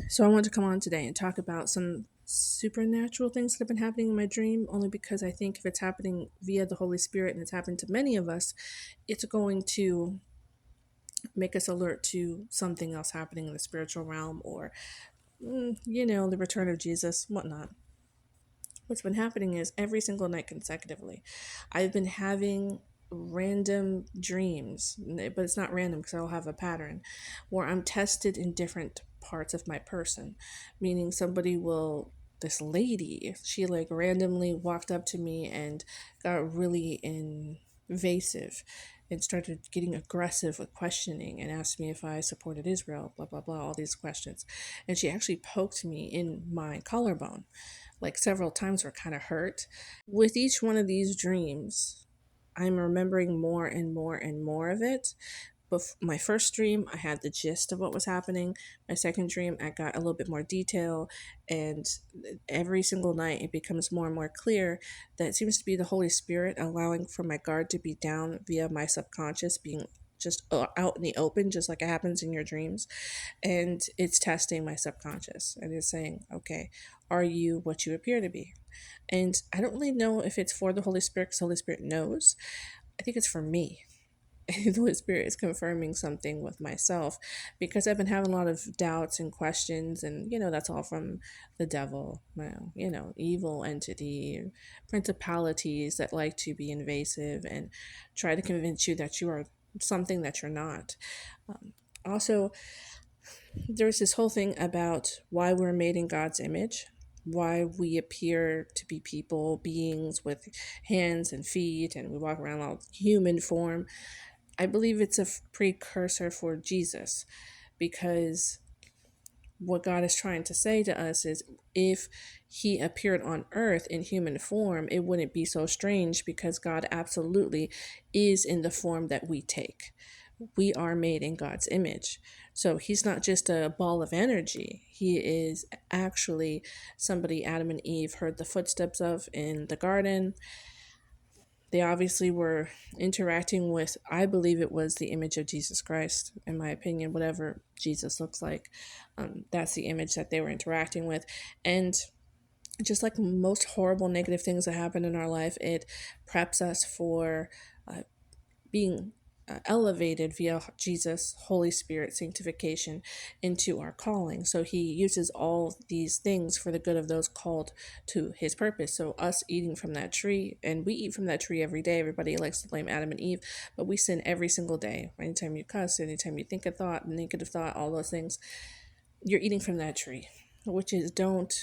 So I wanted to come on today and talk about some supernatural things that have been happening in my dream, only because I think if it's happening via the Holy Spirit and it's happened to many of us, it's going to make us alert to something else happening in the spiritual realm or, the return of Jesus, whatnot. What's been happening is every single night consecutively, I've been having random dreams, but it's not random because I'll have a pattern where I'm tested in different parts of my person, meaning somebody will. This lady, she like randomly walked up to me and got really invasive and started getting aggressive with questioning and asked me if I supported Israel, blah, blah, blah, all these questions. And she actually poked me in my collarbone like several times were kind of hurt. With each one of these dreams, I'm remembering more and more and more of it. But my first dream, I had the gist of what was happening. My second dream, I got a little bit more detail. And every single night, it becomes more and more clear that it seems to be the Holy Spirit allowing for my guard to be down via my subconscious being just out in the open, just like it happens in your dreams. And it's testing my subconscious and it's saying, okay, are you what you appear to be? And I don't really know if it's for the Holy Spirit because the Holy Spirit knows. I think it's for me. The Holy Spirit is confirming something with myself because I've been having a lot of doubts and questions, and that's all from the devil, evil entity, principalities that like to be invasive and try to convince you that you are something that you're not. Also, there's this whole thing about why we're made in God's image, why we appear to be people, beings with hands and feet, and we walk around all human form. I believe it's a precursor for Jesus because what God is trying to say to us is if he appeared on earth in human form, it wouldn't be so strange because God absolutely is in the form that we take. We are made in God's image. So he's not just a ball of energy. He is actually somebody Adam and Eve heard the footsteps of in the garden. They obviously were interacting with, I believe it was the image of Jesus Christ, in my opinion, whatever Jesus looks like. That's the image that they were interacting with. And just like most horrible negative things that happen in our life, it preps us for being elevated via Jesus, Holy Spirit, sanctification into our calling. So he uses all these things for the good of those called to his purpose. So us eating from that tree, and we eat from that tree every day. Everybody likes to blame Adam and Eve, but we sin every single day. Anytime you cuss, anytime you think a thought, negative thought, all those things, you're eating from that tree, which is don't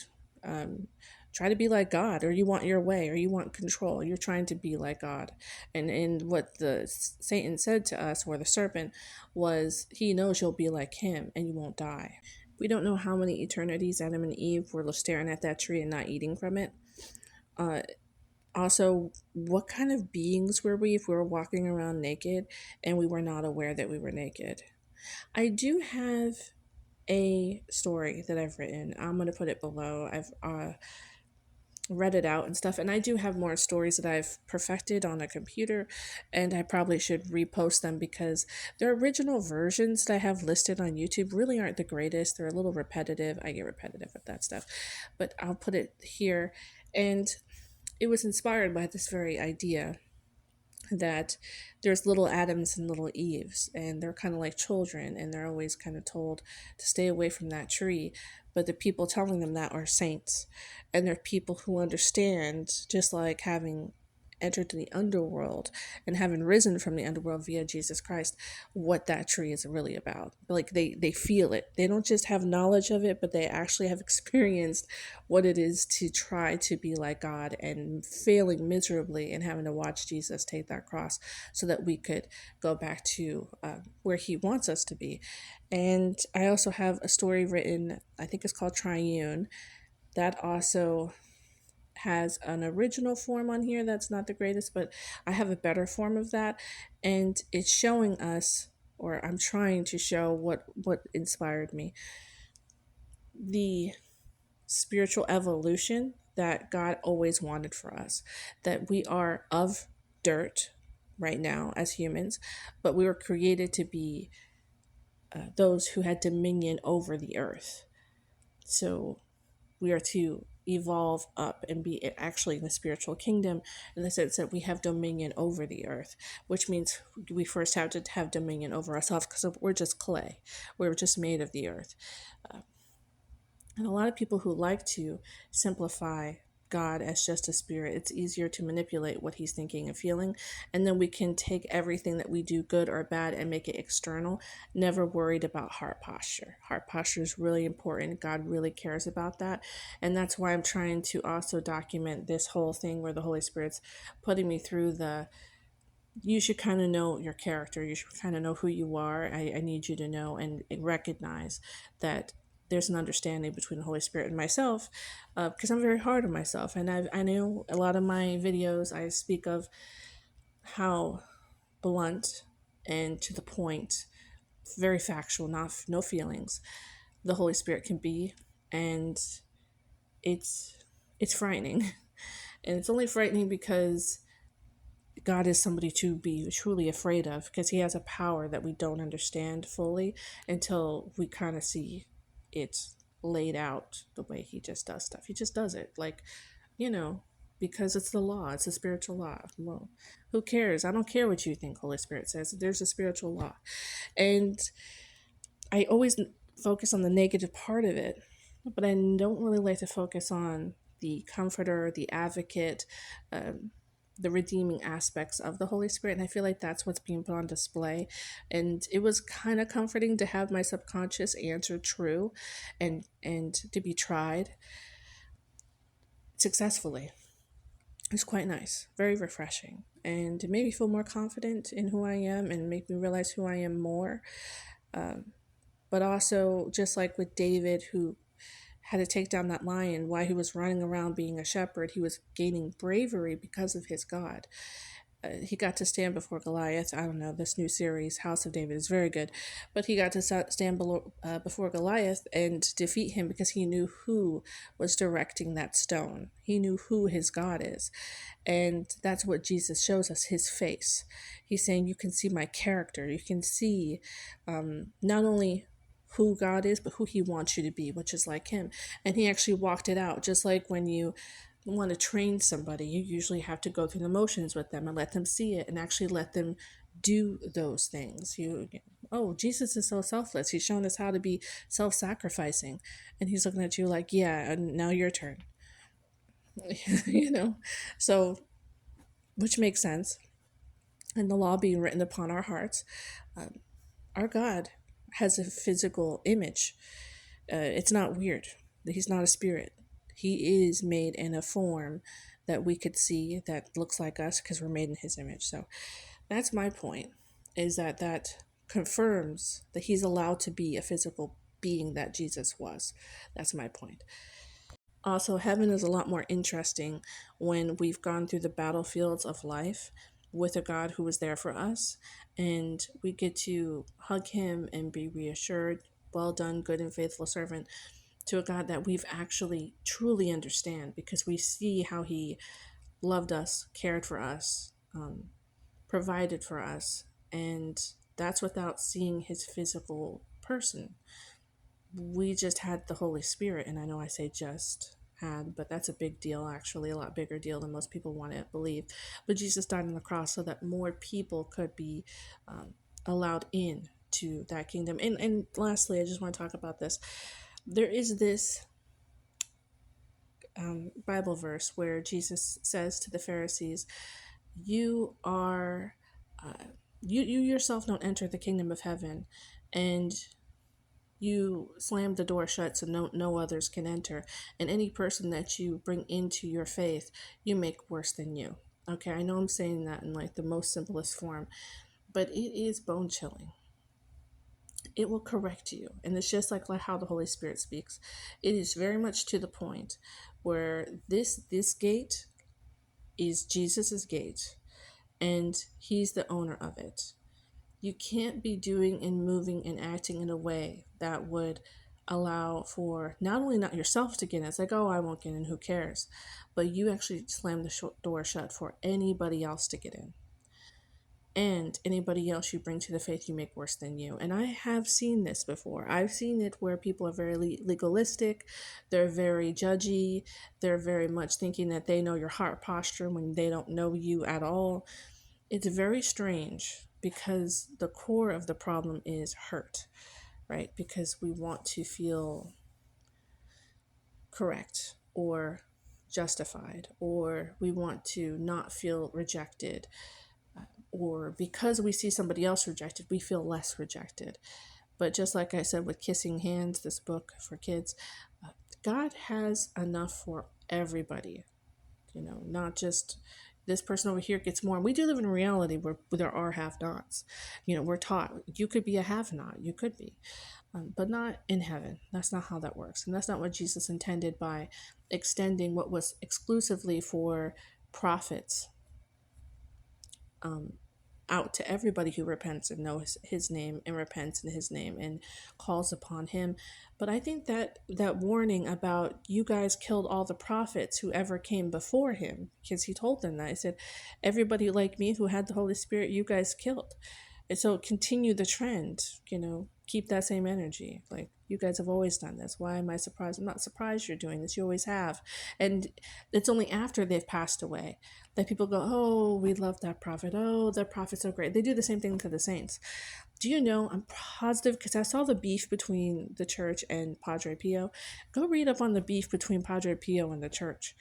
try to be like God, or you want your way, or you want control. You're trying to be like God. And what the Satan said to us, or the serpent, was he knows you'll be like him and you won't die. We don't know how many eternities Adam and Eve were staring at that tree and not eating from it. Also, what kind of beings were we if we were walking around naked and we were not aware that we were naked? I do have a story that I've written. I'm going to put it below. I've read it out and stuff, and I do have more stories that I've perfected on a computer, and I probably should repost them because the original versions that I have listed on YouTube really aren't the greatest. They're a little repetitive. I get repetitive with that stuff, but I'll put it here. And it was inspired by this very idea that there's little Adams and little Eves, and they're kind of like children, and they're always kind of told to stay away from that tree. But the people telling them that are saints, and they're people who understand, just like having entered the underworld and having risen from the underworld via Jesus Christ, what that tree is really about. Like they feel it. They don't just have knowledge of it, but they actually have experienced what it is to try to be like God and failing miserably and having to watch Jesus take that cross so that we could go back to where he wants us to be. And I also have a story written, I think it's called Triune, that also has an original form on here that's not the greatest, but I have a better form of that. And it's showing us, or I'm trying to show what inspired me, the spiritual evolution that God always wanted for us, that we are of dirt right now as humans, but we were created to be those who had dominion over the earth. So we are to evolve up and be actually in the spiritual kingdom, in the sense that we have dominion over the earth, which means we first have to have dominion over ourselves, because we're just clay. We're just made of the earth. And a lot of people who like to simplify God as just a spirit, it's easier to manipulate what he's thinking and feeling. And then we can take everything that we do, good or bad, and make it external, never worried about heart posture. Heart posture is really important. God really cares about that. And that's why I'm trying to also document this whole thing where the Holy Spirit's putting me through the, you should kind of know your character. You should kind of know who you are. I need you to know and recognize that there's an understanding between the Holy Spirit and myself, because I'm very hard on myself. And I know a lot of my videos, I speak of how blunt and to the point, very factual, not no feelings, the Holy Spirit can be. And it's it's frightening. And it's only frightening because God is somebody to be truly afraid of, because he has a power that we don't understand fully until we kind of see it laid out the way he just does stuff. He just does it. Like, you know, because it's the law, it's a spiritual law. Well, who cares? I don't care what you think, Holy Spirit says. There's a spiritual law. And I always focus on the negative part of it, but I don't really like to focus on the comforter, the advocate, the redeeming aspects of the Holy Spirit. And I feel like that's what's being put on display. And it was kind of comforting to have my subconscious answer true, and to be tried successfully. It's quite nice, very refreshing, and it made me feel more confident in who I am and make me realize who I am more. But also, just like with David, who had to take down that lion while he was running around being a shepherd, he was gaining bravery because of his God. He got to stand before Goliath. I don't know, this new series, House of David, is very good. But he got to stand before Goliath and defeat him because he knew who was directing that stone. He knew who his God is. And that's what Jesus shows us, his face. He's saying, you can see my character. You can see not only who God is, but who he wants you to be, which is like him. And he actually walked it out, just like when you want to train somebody, you usually have to go through the motions with them and let them see it and actually let them do those things. Oh, Jesus is so selfless. He's shown us how to be self-sacrificing. And he's looking at you like, yeah, and now your turn. you know? So, which makes sense. And the law being written upon our hearts, our God has a physical image. It's not weird. He's not a spirit. He is made in a form that we could see that looks like us because we're made in his image. So that's my point, is that confirms that he's allowed to be a physical being that Jesus was. That's my point. Also, heaven is a lot more interesting when we've gone through the battlefields of life with a God who was there for us, and we get to hug him and be reassured, well done, good and faithful servant, to a God that we've actually truly understand, because we see how he loved us, cared for us, provided for us, and that's without seeing his physical person. We just had the Holy Spirit, and I know I say just had, but that's a big deal, actually, a lot bigger deal than most people want to believe. But Jesus died on the cross so that more people could be allowed in to that kingdom. And lastly, I just want to talk about this. There is this Bible verse where Jesus says to the Pharisees, "You are, you yourself don't enter the kingdom of heaven, and you slam the door shut so no others can enter. And any person that you bring into your faith, you make worse than you." Okay, I know I'm saying that in like the most simplest form, but it is bone chilling. It will correct you, and it's just like how the Holy Spirit speaks. It is very much to the point where this gate is Jesus's gate, and he's the owner of it. You can't be doing and moving and acting in a way that would allow for not only not yourself to get in, it's like, oh, I won't get in, who cares, but you actually slam the door shut for anybody else to get in. and anybody else you bring to the faith you make worse than you. And I have seen this before. I've seen it where people are very legalistic, they're very judgy, they're very much thinking that they know your heart posture when they don't know you at all. It's very strange because the core of the problem is hurt, right? Because we want to feel correct or justified, or we want to not feel rejected, or because we see somebody else rejected, we feel less rejected. But just like I said with Kissing Hands, this book for kids, God has enough for everybody, not just this person over here gets more. And we do live in a reality where there are have nots. We're taught you could be a have not, you could be, but not in heaven. That's not how that works. And that's not what Jesus intended by extending what was exclusively for prophets out to everybody who repents and knows his name and repents in his name and calls upon him. But I think that warning about you guys killed all the prophets who ever came before him, because he told them that. He said, everybody like me who had the Holy Spirit, you guys killed. And so continue the trend, keep that same energy. Like, you guys have always done this. Why am I surprised? I'm not surprised you're doing this. You always have. And it's only after they've passed away that people go, oh, we love that prophet. Oh, that prophet's so great. They do the same thing to the saints. Do you know, I'm positive, because I saw the beef between the church and Padre Pio. Go read up on the beef between Padre Pio and the church.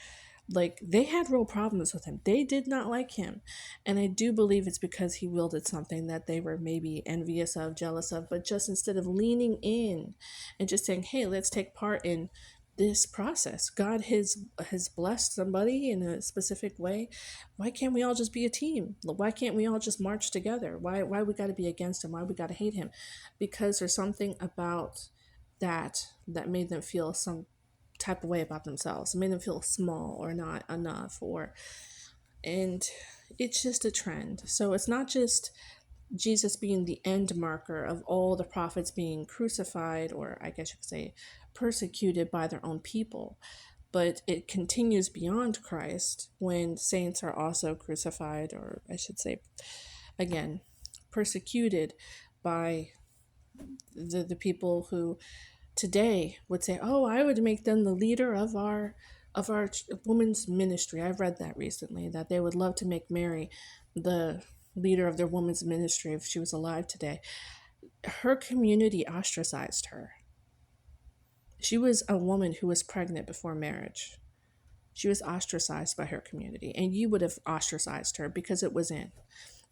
Like, they had real problems with him. They did not like him. And I do believe it's because he wielded something that they were maybe envious of, jealous of, but just instead of leaning in and just saying, hey, let's take part in this process. God has blessed somebody in a specific way. Why can't we all just be a team? Why can't we all just march together? Why we got to be against him? Why we got to hate him? Because there's something about that made them feel some type of way about themselves. It made them feel small or not enough, and it's just a trend. So it's not just Jesus being the end marker of all the prophets being crucified, or I guess you could say persecuted by their own people, but it continues beyond Christ when saints are also crucified, or I should say, again, persecuted by the people who today would say, oh, I would make them the leader of our women's ministry. I've read that recently, that they would love to make Mary the leader of their women's ministry if she was alive today. Her community ostracized her. She was a woman who was pregnant before marriage. She was ostracized by her community, and you would have ostracized her because it was in.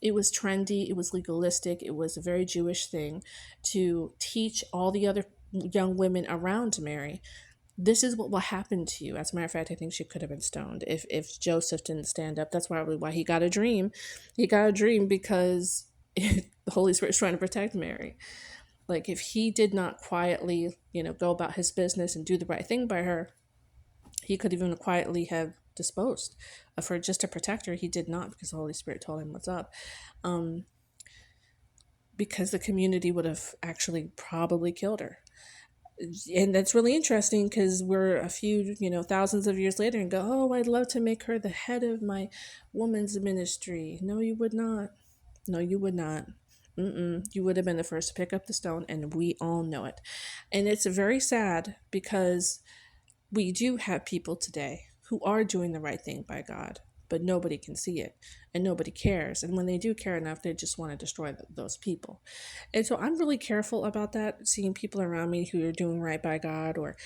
It was trendy, it was legalistic, it was a very Jewish thing to teach all the other young women around Mary, this is what will happen to you. As a matter of fact, I think she could have been stoned if Joseph didn't stand up. That's probably why he got a dream. He got a dream because the Holy Spirit is trying to protect Mary. Like, if he did not quietly, go about his business and do the right thing by her, he could even quietly have disposed of her just to protect her. He did not, because the Holy Spirit told him what's up. Because the community would have actually probably killed her. And that's really interesting because we're a few, thousands of years later and go, oh, I'd love to make her the head of my woman's ministry. No, you would not. No, you would not. You would have been the first to pick up the stone, and we all know it. And it's very sad because we do have people today who are doing the right thing by God, but nobody can see it and nobody cares. And when they do care enough, they just want to destroy those people. And so I'm really careful about that, seeing people around me who are doing right by God, or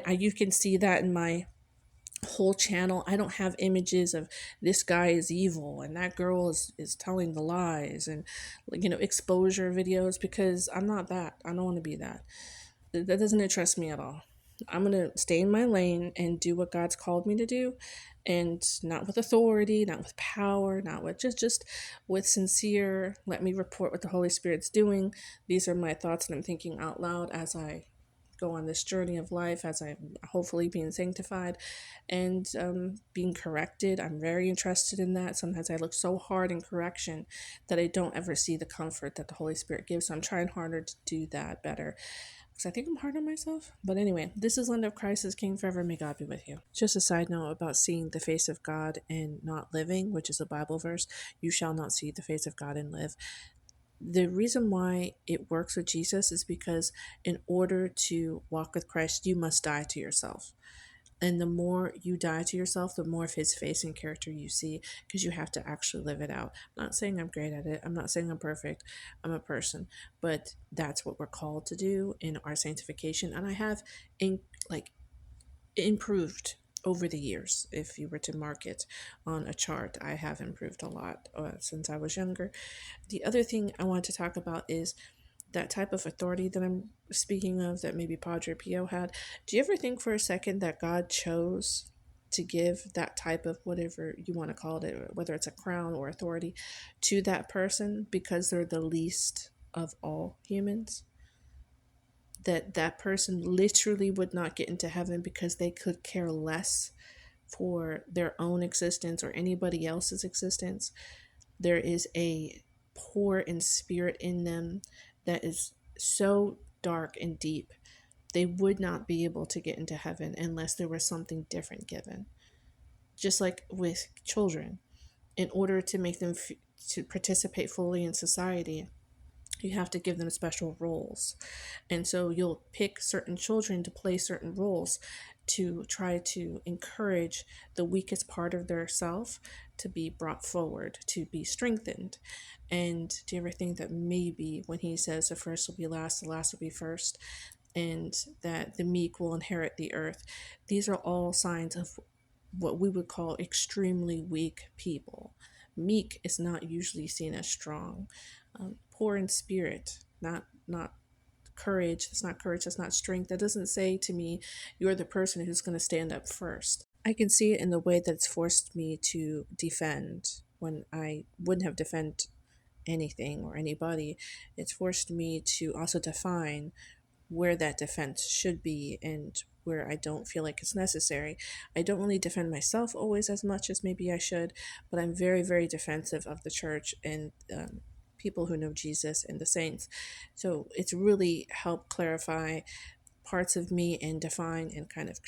you can see that in my whole channel. I don't have images of this guy is evil and that girl is telling the lies and exposure videos, because I'm not that. I don't want to be that. That doesn't interest me at all. I'm going to stay in my lane and do what God's called me to do, and not with authority, not with power, not with just with sincere, let me report what the Holy Spirit's doing. These are my thoughts and I'm thinking out loud as I go on this journey of life, as I'm hopefully being sanctified and being corrected. I'm very interested in that. Sometimes I look so hard in correction that I don't ever see the comfort that the Holy Spirit gives. So I'm trying harder to do that better. because I think I'm hard on myself. But anyway, this is Land of Christ is King forever. May God be with you. Just a side note about seeing the face of God and not living, which is a Bible verse. You shall not see the face of God and live. The reason why it works with Jesus is because in order to walk with Christ, you must die to yourself. And the more you die to yourself, the more of his face and character you see, because you have to actually live it out. I'm not saying I'm great at it. I'm not saying I'm perfect. I'm a person. But that's what we're called to do in our sanctification. And I have in, like improved over the years. If you were to mark it on a chart, I have improved a lot since I was younger. The other thing I want to talk about is that type of authority that I'm speaking of that maybe Padre Pio had. Do you ever think for a second that God chose to give that type of whatever you want to call it, whether it's a crown or authority, to that person because they're the least of all humans? That that person literally would not get into heaven because they could care less for their own existence or anybody else's existence. There is a poor in spirit in them that is so dark and deep, they would not be able to get into heaven unless there was something different given. Just like with children, in order to make them to participate fully in society, you have to give them special roles. And so you'll pick certain children to play certain roles to try to encourage the weakest part of their self to be brought forward, to be strengthened. And do you ever think that maybe when he says the first will be last, the last will be first, and that the meek will inherit the earth, these are all signs of what we would call extremely weak people. Meek is not usually seen as strong. Poor in spirit, not courage. That's not courage. That's not strength. That doesn't say to me, you're the person who's going to stand up first. I can see it in the way that it's forced me to defend when I wouldn't have defended anything or anybody. It's forced me to also define where that defense should be and where I don't feel like it's necessary. I don't really defend myself always as much as maybe I should, but I'm very, very defensive of the church and people who know Jesus and the saints. So it's really helped clarify parts of me and define and kind of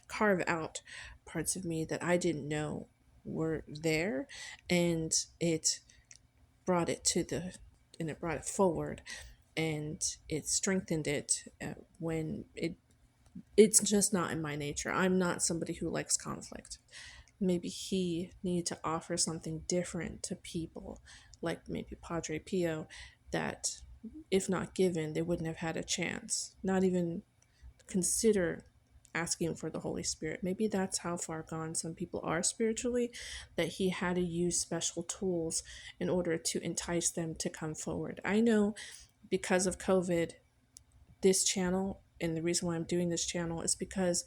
carve out parts of me that I didn't know were there. And it brought it to the, and it brought it forward, and it strengthened it when it's just not in my nature. I'm not somebody who likes conflict. Maybe he needed to offer something different to people, like maybe Padre Pio, that if not given, they wouldn't have had a chance. Not even consider asking for the Holy Spirit. Maybe that's how far gone some people are spiritually, that he had to use special tools in order to entice them to come forward. I know because of COVID, this channel, and the reason why I'm doing this channel is because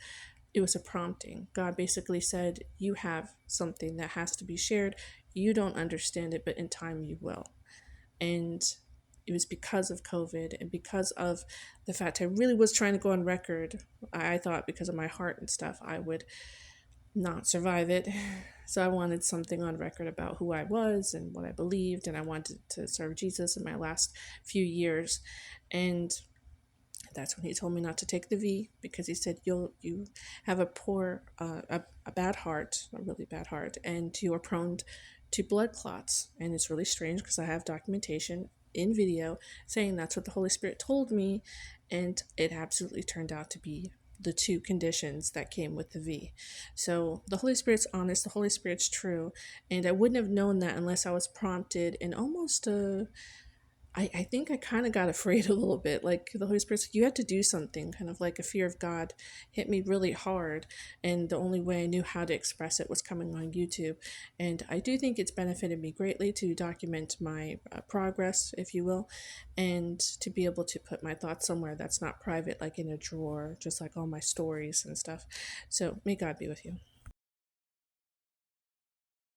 it was a prompting. God basically said, you have something that has to be shared. You don't understand it, but in time you will. And it was because of COVID and because of the fact I really was trying to go on record. I thought because of my heart and stuff, I would not survive it. So I wanted something on record about who I was and what I believed, and I wanted to serve Jesus in my last few years. And that's when he told me not to take the V, because he said you have a poor a bad heart, a really bad heart, and you are prone to blood clots. And it's really strange because I have documentation in video saying that's what the Holy Spirit told me, and it absolutely turned out to be the two conditions that came with the V. So the Holy Spirit's honest, the Holy Spirit's true, and I wouldn't have known that unless I was prompted in almost a I think I kind of got afraid a little bit. Like the Holy Spirit said, you had to do something, kind of like a fear of God hit me really hard. And the only way I knew how to express it was coming on YouTube. And I do think it's benefited me greatly to document my progress, if you will, and to be able to put my thoughts somewhere that's not private, like in a drawer, just like all my stories and stuff. So may God be with you.